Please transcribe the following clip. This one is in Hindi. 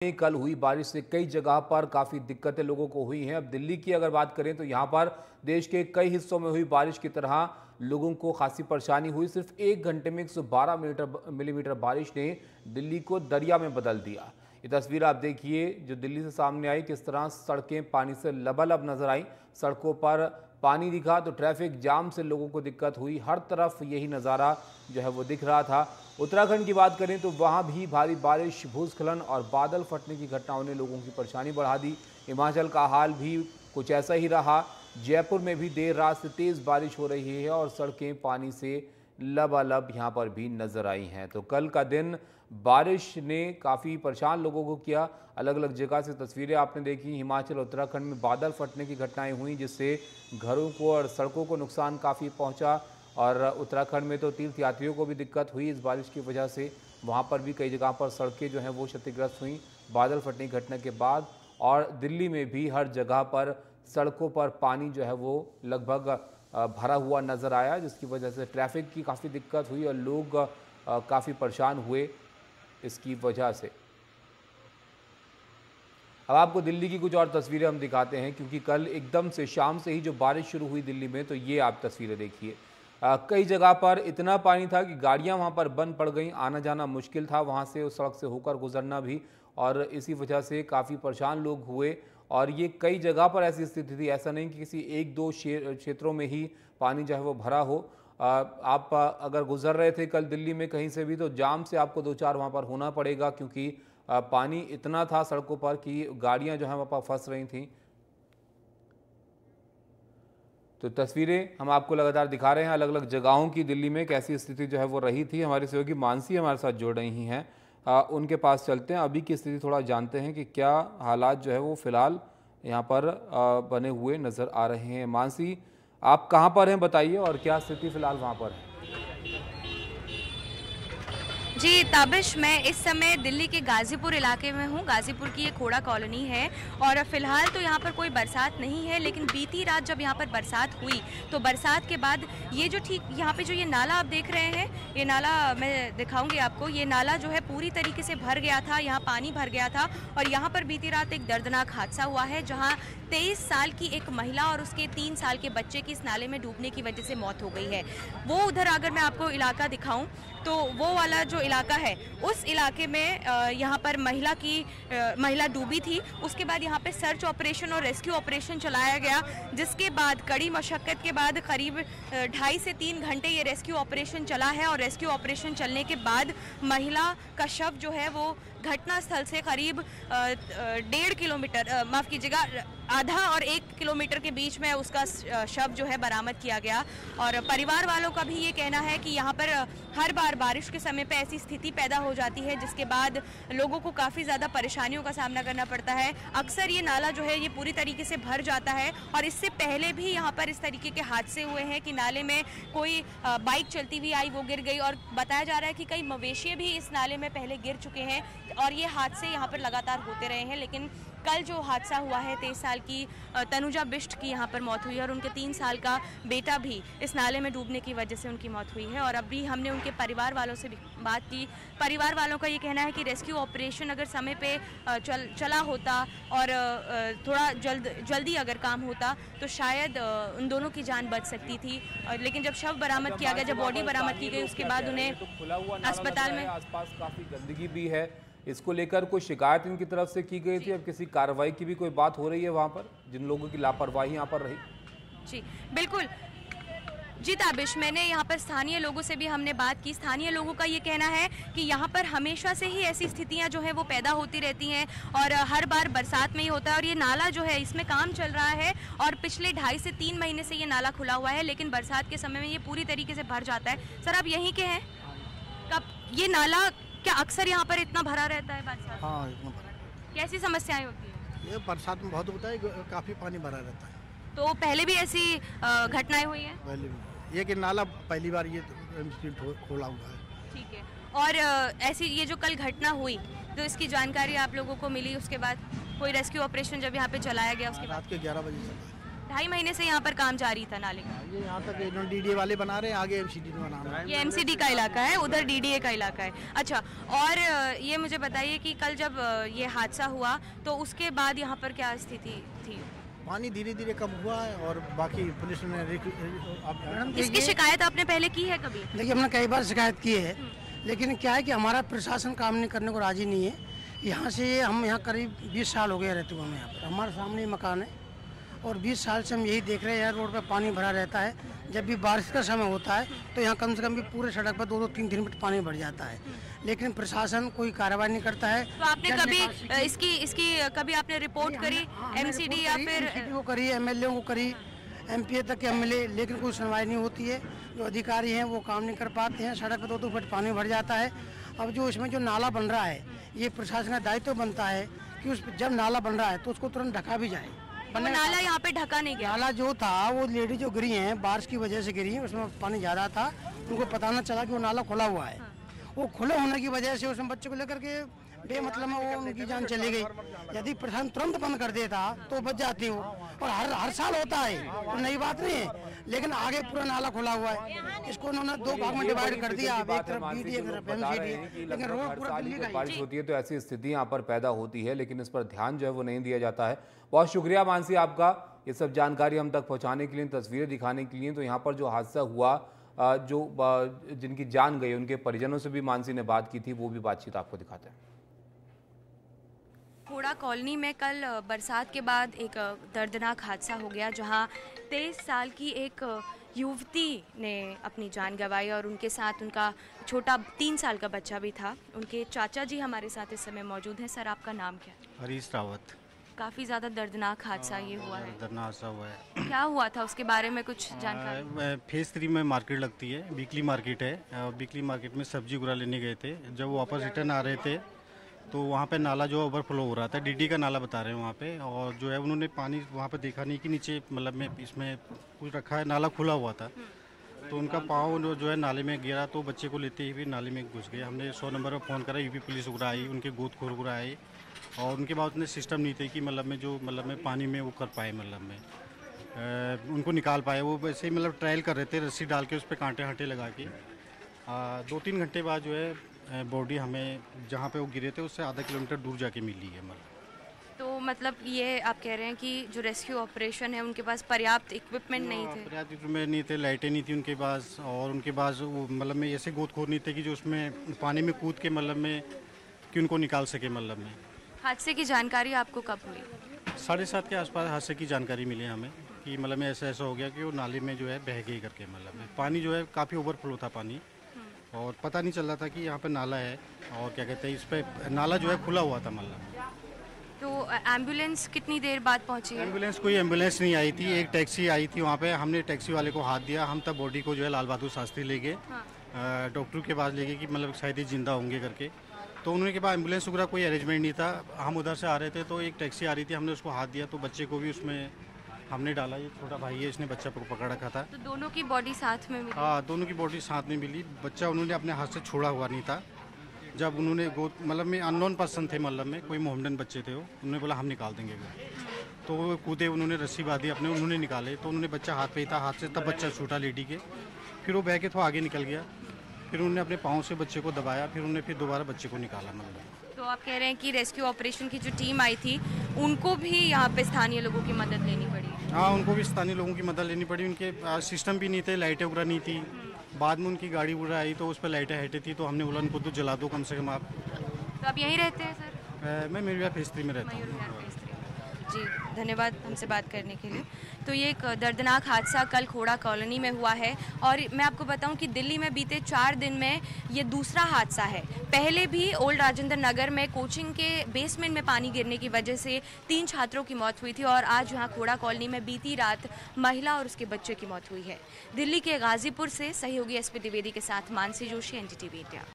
कल हुई बारिश से कई जगह पर काफ़ी दिक्कतें लोगों को हुई हैं। अब दिल्ली की अगर बात करें तो यहाँ पर देश के कई हिस्सों में हुई बारिश की तरह लोगों को खासी परेशानी हुई। सिर्फ 1 घंटे में 112 मिलीमीटर बारिश ने दिल्ली को दरिया में बदल दिया। ये तस्वीर आप देखिए जो दिल्ली से सामने आई, किस तरह सड़कें पानी से लबालब नजर आई। सड़कों पर पानी दिखा तो ट्रैफिक जाम से लोगों को दिक्कत हुई। हर तरफ यही नज़ारा जो है वो दिख रहा था। उत्तराखंड की बात करें तो वहाँ भी भारी बारिश, भूस्खलन और बादल फटने की घटनाओं ने लोगों की परेशानी बढ़ा दी। हिमाचल का हाल भी कुछ ऐसा ही रहा। जयपुर में भी देर रात से तेज़ बारिश हो रही है और सड़कें पानी से लबालब यहाँ पर भी नजर आई हैं। तो कल का दिन बारिश ने काफ़ी परेशान लोगों को किया। अलग अलग जगह से तस्वीरें आपने देखी। हिमाचल उत्तराखंड में बादल फटने की घटनाएं हुई जिससे घरों को और सड़कों को नुकसान काफ़ी पहुंचा। और उत्तराखंड में तो तीर्थ यात्रियों को भी दिक्कत हुई इस बारिश की वजह से। वहां पर भी कई जगह पर सड़कें जो हैं वो क्षतिग्रस्त हुई बादल फटने की घटना के बाद। और दिल्ली में भी हर जगह पर सड़कों पर पानी जो है वो लगभग भरा हुआ नज़र आया, जिसकी वजह से ट्रैफिक की काफ़ी दिक्कत हुई और लोग काफ़ी परेशान हुए इसकी वजह से। अब आपको दिल्ली की कुछ और तस्वीरें हम दिखाते हैं, क्योंकि कल एकदम से शाम से ही जो बारिश शुरू हुई दिल्ली में, तो ये आप तस्वीरें देखिए। कई जगह पर इतना पानी था कि गाड़ियां वहां पर बंद पड़ गईं, आना जाना मुश्किल था वहां से, उस सड़क से होकर गुजरना भी। और इसी वजह से काफ़ी परेशान लोग हुए। और ये कई जगह पर ऐसी स्थिति थी, ऐसा नहीं कि किसी एक दो क्षेत्रों में ही पानी जो है वो भरा हो। आप अगर गुजर रहे थे कल दिल्ली में कहीं से भी, तो जाम से आपको 2-4 वहाँ पर होना पड़ेगा, क्योंकि पानी इतना था सड़कों पर कि गाड़ियाँ जो हैं वहाँ पर फंस रही थीं। तो तस्वीरें हम आपको लगातार दिखा रहे हैं अलग अलग जगहों की, दिल्ली में कैसी स्थिति जो है वो रही थी। हमारी सहयोगी मानसी हमारे साथ जुड़ रही हैं, उनके पास चलते हैं, अभी की स्थिति थोड़ा जानते हैं कि क्या हालात जो है वो फिलहाल यहाँ पर बने हुए नज़र आ रहे हैं। मानसी, आप कहाँ पर हैं बताइए, और क्या स्थिति फिलहाल वहाँ पर है? जी ताबिश, मैं इस समय दिल्ली के गाज़ीपुर इलाके में हूँ। गाज़ीपुर की ये खोड़ा कॉलोनी है और फ़िलहाल तो यहाँ पर कोई बरसात नहीं है, लेकिन बीती रात जब यहाँ पर बरसात हुई तो बरसात के बाद ये जो ठीक यहाँ पे जो ये नाला आप देख रहे हैं, ये नाला मैं दिखाऊंगी आपको। ये नाला जो है पूरी तरीके से भर गया था, यहाँ पानी भर गया था। और यहाँ पर बीती रात एक दर्दनाक हादसा हुआ है, जहाँ 23 साल की एक महिला और उसके 3 साल के बच्चे की इस नाले में डूबने की वजह से मौत हो गई है। वो उधर अगर मैं आपको इलाका दिखाऊं तो वो वाला जो इलाका है, उस इलाके में यहाँ पर महिला डूबी थी। उसके बाद यहाँ पे सर्च ऑपरेशन और रेस्क्यू ऑपरेशन चलाया गया, जिसके बाद कड़ी मशक्क़त के बाद करीब 2.5 से 3 घंटे ये रेस्क्यू ऑपरेशन चला है। और रेस्क्यू ऑपरेशन चलने के बाद महिला का शव जो है वो घटना स्थल से करीब 1.5 किलोमीटर, माफ़ कीजिएगा, आधा और 1 किलोमीटर के बीच में उसका शव जो है बरामद किया गया। और परिवार वालों का भी ये कहना है कि यहाँ पर हर बार बारिश के समय पे ऐसी स्थिति पैदा हो जाती है, जिसके बाद लोगों को काफ़ी ज़्यादा परेशानियों का सामना करना पड़ता है। अक्सर ये नाला जो है ये पूरी तरीके से भर जाता है। और इससे पहले भी यहाँ पर इस तरीके के हादसे हुए हैं कि नाले में कोई बाइक चलती हुई आई, वो गिर गई। और बताया जा रहा है कि कई मवेशी भी इस नाले में पहले गिर चुके हैं और ये हादसे यहाँ पर लगातार होते रहे हैं। लेकिन कल जो हादसा हुआ है, 23 साल की तनुजा बिष्ट की यहाँ पर मौत हुई है और उनके 3 साल का बेटा भी इस नाले में डूबने की वजह से उनकी मौत हुई है। और अभी हमने उनके परिवार वालों से भी बात की। परिवार वालों का ये कहना है कि रेस्क्यू ऑपरेशन अगर समय पे चला होता और थोड़ा जल्दी अगर काम होता तो शायद उन दोनों की जान बच सकती थी। लेकिन जब शव बरामद किया गया, जब बॉडी बरामद की गई, उसके बाद उन्हें अस्पताल में, आसपास काफ़ी गंदगी भी है, इसको लेकर कोई शिकायत इनकी तरफ से की गई थी? अब किसी कार्रवाई की भी कोई बात हो रही है वहाँ पर, जिन लोगों की लापरवाही यहाँ पर रही? जी बिल्कुल जी ताबिश, मैंने यहाँ पर स्थानीय लोगों से भी हमने बात की। स्थानीय लोगों का ये कहना है कि यहाँ पर हमेशा से ही ऐसी स्थितियाँ जो है वो पैदा होती रहती हैं और हर बार बरसात में ही होता है। और ये नाला जो है इसमें काम चल रहा है और पिछले 2.5 से 3 महीने से ये नाला खुला हुआ है, लेकिन बरसात के समय में ये पूरी तरीके से भर जाता है। सर, आप यहीं के हैं? कब ये नाला क्या अक्सर यहाँ पर इतना भरा रहता है बरसात? हाँ, इतना भरा। कैसी समस्याएं होती हैं? ये बरसात में बहुत होता है, काफ़ी पानी भरा रहता है। तो पहले भी ऐसी घटनाएं हुई हैं? पहले भी ये कि नाला पहली बार ये खोला हुआ है। ठीक है। और ऐसी ये जो कल घटना हुई तो इसकी जानकारी आप लोगों को मिली, उसके बाद कोई रेस्क्यू ऑपरेशन जब यहाँ पे चलाया गया उसके बाद? रात के 11 बजे चला है। 2.5 महीने से यहाँ पर काम जारी था नाले का। ये यहाँ तक इन्होंने डीडीए वाले बना रहे हैं, आगे एमसीडी बना रहे हैं। ये एमसीडी का इलाका है, उधर डीडीए का इलाका है। अच्छा, और ये मुझे बताइए कि कल जब ये हादसा हुआ तो उसके बाद यहाँ पर क्या स्थिति थी? पानी धीरे धीरे कम हुआ है और बाकी पुलिस ने इसकी शिकायत आपने पहले की है कभी? देखिए, हमने कई बार शिकायत की है, लेकिन क्या है कि हमारा प्रशासन काम नहीं करने को राजी नहीं है। यहाँ से हम यहाँ करीब 20 साल हो गए रहते हुए, हम यहाँ पर हमारे सामने मकान है और 20 साल से हम यही देख रहे हैं यार, रोड पे पानी भरा रहता है। जब भी बारिश का समय होता है तो यहाँ कम से कम भी पूरे सड़क पर 2-2, 3-3 फीट पानी भर जाता है, लेकिन प्रशासन कोई कार्रवाई नहीं करता है। तो आपने कभी इसकी कभी आपने रिपोर्ट करी एमसीडी या फिर एमसीडी को करी, एमएलए को करी, एमपीए तक के मिले, लेकिन कोई सुनवाई नहीं होती है। जो अधिकारी हैं वो काम नहीं कर पाते हैं, सड़क पर 2-2 फीट पानी भर जाता है। अब जो इसमें जो नाला बन रहा है, ये प्रशासन का दायित्व बनता है कि उस जब नाला बन रहा है तो उसको तुरंत ढका भी जाए। वो नाला यहाँ पे ढका नहीं गया। नाला जो था वो लेडी जो गिरी हैं, बारिश की वजह से गिरी हैं, उसमें पानी ज़्यादा था, उनको पता न चला कि वो नाला खुला हुआ है। वो खुले होने की वजह से उसमें बच्चे को लेकर के बेमतलब में वो उनकी जान चली गई। यदि प्रशासन तुरंत बंद कर देता तो बच जाती हो, और हर साल होता है, तो नई बात नहीं है, लेकिन आगे पूरा नाला खुला हुआ है। इसको उन्होंने 2 भाग में डिवाइड कर दिया, एक तरफ बीडी, एक तरफ एमसीडी, लेकिन रोड पूरा दिल्ली का बारिश होती है तो ऐसी स्थिति यहाँ पर पैदा होती है, लेकिन इस पर ध्यान जो है वो नहीं दिया जाता है। बहुत शुक्रिया मानसी आपका ये सब जानकारी हम तक पहुँचाने के लिए, तस्वीरें दिखाने के लिए। तो यहाँ पर जो हादसा हुआ, जो जिनकी जान गई, उनके परिजनों से भी मानसी ने बात की थी, वो भी बातचीत आपको दिखाते हैं। खोड़ा कॉलोनी में कल बरसात के बाद एक दर्दनाक हादसा हो गया, जहां 23 साल की एक युवती ने अपनी जान गंवाई और उनके साथ उनका छोटा 3 साल का बच्चा भी था। उनके चाचा जी हमारे साथ इस समय मौजूद हैं। सर, आपका नाम क्या है? हरीश रावत। काफ़ी ज़्यादा दर्दनाक हादसा ये हुआ है। दर्दनाक हादसा हुआ है। क्या हुआ था उसके बारे में कुछ जानकारी? फेज 3 में मार्केट लगती है, वीकली मार्केट है। वीकली मार्केट में सब्जी गुरा लेने गए थे। जब वो वापस रिटर्न आ रहे थे तो वहाँ पे नाला जो ओवरफ्लो हो रहा था, डीडी का नाला बता रहे हैं वहाँ पे, और जो है उन्होंने पानी वहाँ पे देखा नहीं कि नीचे मतलब में इसमें कुछ रखा है, नाला खुला हुआ था। तो उनका पाँव जो है नाले में गिरा, तो बच्चे को लेते ही भी नाले में घुस गए। हमने 100 नंबर पर फ़ोन करा, यूपी पुलिस वगैरह आई, उनके गोद खोर आई, और उनके बाद उतने सिस्टम नहीं थे कि मतलब में जो मतलब में पानी में वो कर पाए, मतलब में उनको निकाल पाए। वो वैसे ही मतलब ट्रायल कर रहे थे, रस्सी डाल के उस पर कांटे हांटे लगा के। 2-3 घंटे बाद जो है बॉडी हमें जहाँ पे वो गिरे थे उससे आधा किलोमीटर दूर जाके मिली है। मतलब तो मतलब ये आप कह रहे हैं कि जो रेस्क्यू ऑपरेशन है उनके पास पर्याप्त इक्विपमेंट नहीं थे? पर्याप्त इक्विपमेंट नहीं थे, लाइटें नहीं थी उनके पास, और उनके पास वो मतलब में ऐसे गोदखोर नहीं थे कि जो उसमें पानी में कूद के मतलब में कि उनको निकाल सके। मतलब में हादसे की जानकारी आपको कब हुई? 7:30 के आसपास हादसे की जानकारी मिली हमें कि मतलब में ऐसा हो गया कि वो नाले में जो है बह गई करके। मतलब में पानी जो है काफ़ी ओवरफ्लो था पानी, और पता नहीं चल रहा था कि यहाँ पे नाला है, और क्या कहते हैं इस पे नाला जो है खुला हुआ था। मतलब तो एम्बुलेंस कितनी देर बाद पहुँची है? कोई एम्बुलेंस नहीं आई थी, एक टैक्सी आई थी वहाँ पे। हमने टैक्सी वाले को हाथ दिया, हम तब बॉडी को जो है लाल बहादुर शास्त्री ले गए, डॉक्टर के पास ले गए कि मतलब शायद ही जिंदा होंगे करके। तो उन्होंने के बाद एम्बुलेंस वगैरह कोई अरेंजमेंट नहीं था। हम उधर से आ रहे थे तो एक टैक्सी आ रही थी, हमने उसको हाथ दिया तो बच्चे को भी उसमें हमने डाला। ये छोटा भाई है, इसने बच्चा को पकड़ रखा था। तो दोनों की बॉडी साथ में मिली? हाँ, दोनों की बॉडी साथ में मिली। बच्चा उन्होंने अपने हाथ से छोड़ा हुआ नहीं था। जब उन्होंने गोद मतलब में अननोन पर्सन थे, मतलब में कोई मोहम्मदन बच्चे थे, वो उन्होंने बोला हम निकाल देंगे। तो वो कूदे, उन्होंने रस्सी बांधी अपने, उन्होंने निकाले। तो उन्होंने बच्चा हाथ पे ही था, हाथ से तब बच्चा छूटा लेडी के। फिर वो बह के थोड़ा आगे निकल गया, फिर उन्होंने अपने पाँव से बच्चे को दबाया, फिर उन्होंने फिर दोबारा बच्चे को निकाला। मतलब तो आप कह रहे हैं कि रेस्क्यू ऑपरेशन की जो टीम आई थी उनको भी यहाँ पे स्थानीय लोगों की मदद लेनी पड़ी? हाँ, उनको भी स्थानीय लोगों की मदद लेनी पड़ी। उनके सिस्टम भी नहीं थे, लाइटें वगैरह नहीं थी। बाद में उनकी गाड़ी वगैरह आई तो उस पर लाइटें हटे थी, तो हमने बोला उनको तो जला दो कम से कम आप। तो आप यहीं रहते हैं सर? मैं मयूर फेज 3 में रहता हूँ। जी, धन्यवाद हमसे बात करने के लिए। तो ये एक दर्दनाक हादसा कल खोड़ा कॉलोनी में हुआ है, और मैं आपको बताऊं कि दिल्ली में बीते 4 दिन में ये दूसरा हादसा है। पहले भी ओल्ड राजेंद्र नगर में कोचिंग के बेसमेंट में पानी गिरने की वजह से 3 छात्रों की मौत हुई थी, और आज यहाँ खोड़ा कॉलोनी में बीती रात महिला और उसके बच्चे की मौत हुई है। दिल्ली के गाजीपुर से सहयोगी एसपी द्विवेदी के साथ मानसी जोशी, NDTV इंडिया।